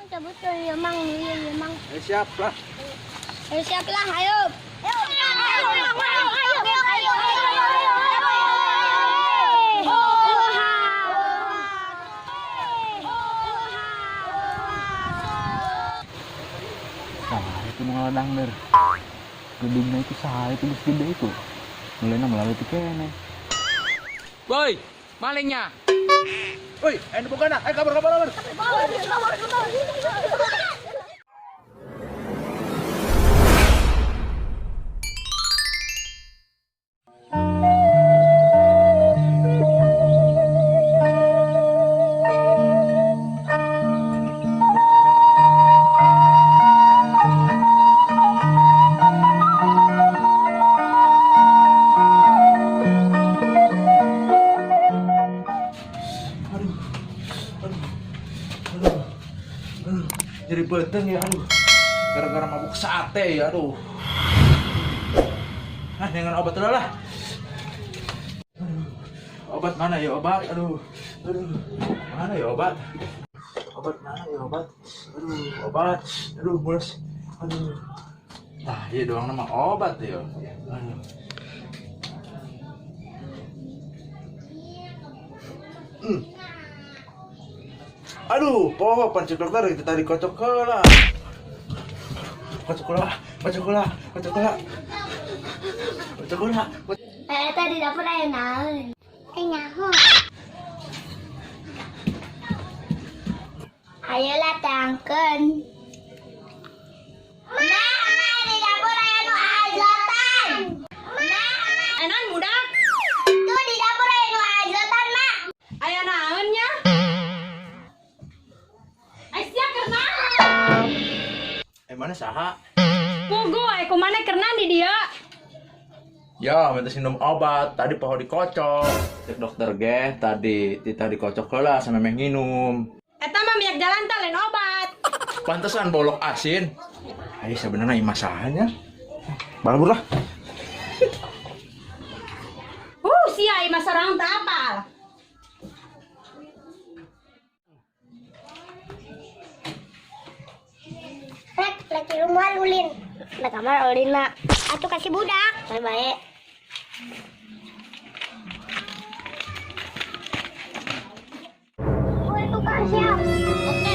Mang cabut ya Mang, ya Mang. Siap lah. Siap lah, ayo. Nah, itu mengaladang ber. Gedungnya itu saya tulis gede itu. Mulainya melalui kene. Woi, malingnya. Woi, ini bukan nak. Kabar. Jadi beteng ya, aduh. Gara-gara mabuk sate ya, aduh. Nah, dengan obat dulu lah. Aduh. Obat mana ya obat? Aduh. Mana ya obat? Obat mana ya obat? Aduh, obat. Aduh, mules. Aduh. Nah, iya doang nama obat ya. Aduh. Aduh, poho pancik dokter itu tadi kocok kela. Tadi dapur ayo naon. Nyaho. Ayolah tangkeun. Nah, di dapur aya nu ajlotan. Enan budak, Tuh di dapur aya nu ajlotan, Mak. aya naon nya? Aisyah kerna. Mana saha? Pugu aya kumaha kerna di dieu? Ya, minta minum obat. Tadi poho dikocok. Cek dokter ge, tadi dikocok heula sama meh nginum. Eta mah miak jalan teh lain obat. Pantesan bolok asin. Ayo sebenarnya ieu masahanya. Balbur lah. Sia ieu mah sareng teh apal. Laki rumah ulin. Di kamar ulin Mak. Atuh kasih budak. Baik. Ulin tukang siap. Oke.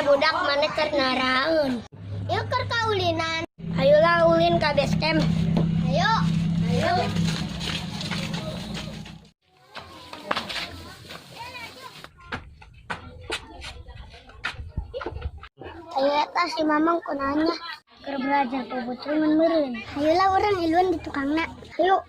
Budak mana keur naraeun. Yuk keur kaulinan. Ayolah ulin ka base camp. Ayo. Ayo eta si Mamang kunanya keur belajar puputri mun meureun. Ayolah urang iluan di tukangna. Ayo.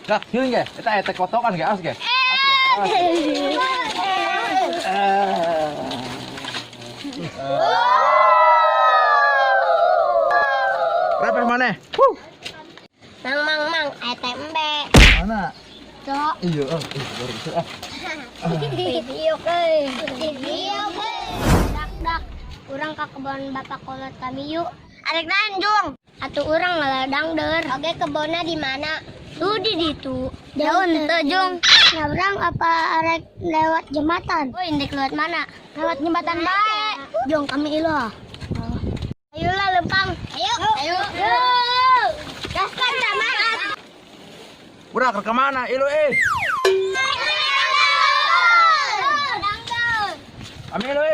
Dah, hieuing ge. Eta kotokan ge, as ge. Repeh maneh? Mang, eta embe. Mana? Cok. Iya, baru bisa ah. Video ke. Dak. Urang ka kebon bapak kolot kami yuk. Arek nanjung. Atuh urang ngaladang deur. Oge kebonna di mana? Tuh di ditu. Jauh teu jung. Nyabrang apa arek lewat jembatan? Oh, indek lewat mana? Lewat jembatan bae. Jung kami iloh. Ayolah lempang. Ayo. Gaskan sama. Udah ke mana? Ilo Kami ilo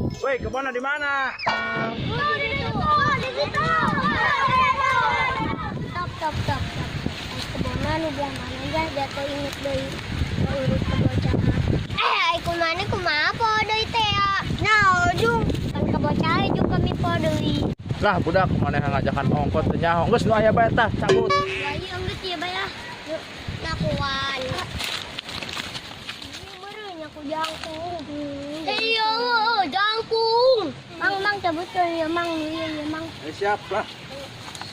Woi, kebunnya di mana? Oh, di situ. Di situ. Stop. Kebunnya nu belah mana ya? Jatuh inget deui. Urut kebocahan. Ai kumaha po deui teh ya? Nah, Jung. Kan kebocahan jeung kami po deui. Lah budak mana ngajakan ongkot teh nyaho. Geus nu aya bae tah cabut. Ya ieu geus ieu bae ya. Yuk, nakuan. Beureunya ku jangkung. Iya, jangkung. Mang cabut ke ieu mang, ieu mang. Siap lah.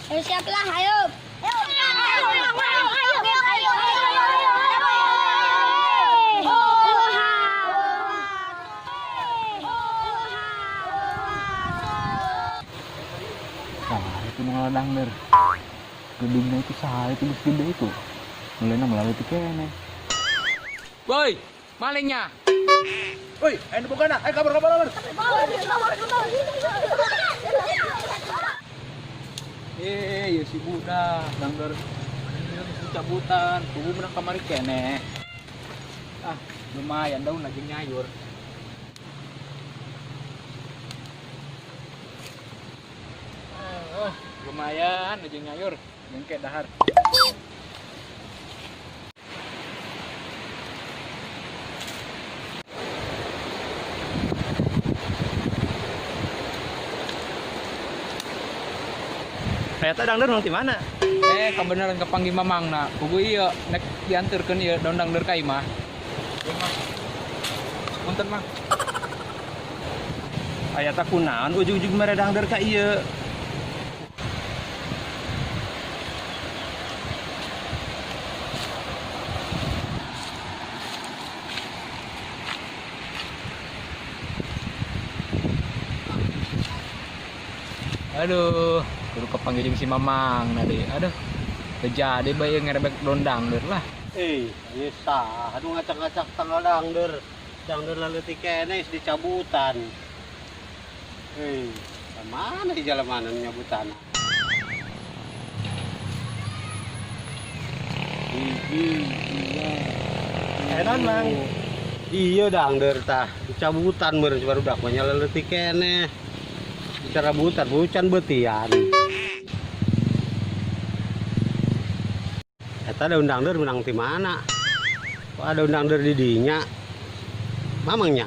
Siap lah, ayo. Nah, itu ngaladang der. Gedungnya itu saha itu geus gede itu. Mulainya melalui tikene. Woi, malingnya. Woi, ayo bukan nak. Ayo kabar. Ya si budak, dangder. Cabutan, kubu menang kamari kene. Ah, lumayan daun lagi nyayur. Lumayan aja nyayur, jengke dahar. Ternyata dangder nang di mana? Kebenaran kepanggil mamang nak, kubu iya nek diantarkan iya daun dangder kai mah. Punten mah. Aya tak kunaon ujug-ujug mere dangder ka ieu. Aduh, kudu kepanggil jeung si mamang tadi. Aduh. Terjadi bae ngerebek daun dangder lah. Ieu sah, anu ngacak-ngacak tanggal dangder. Dangder lalu tikene di cabutan. Mana di jalemanan nyabutana? Edan mang. Iya dangder tah, di cabutan meureun baru dak mah lalu tikene. Bicara butan, bucan betian. Eta daun dangder menang di mana? Kok ada daun dangder di dinya? Mamangnya?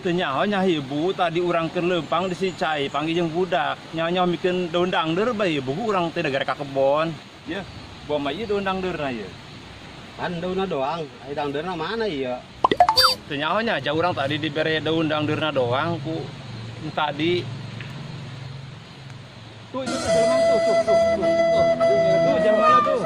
Teu nyaho nya ibu tadi urang keur leumpang di si cai panggil jeung budak. Nyaho mikeun daun dangder bae ibu urang teh gara ka kebon. Ye, bawa mah ieu daun dangderna ieu. Kan daunna doang, ai dangderna mana ieu? Teu nyaho nya ja urang tadi dibere daun dangderna doang ku tadi. Tuh itu jelema tuh. Tuh jelema tuh.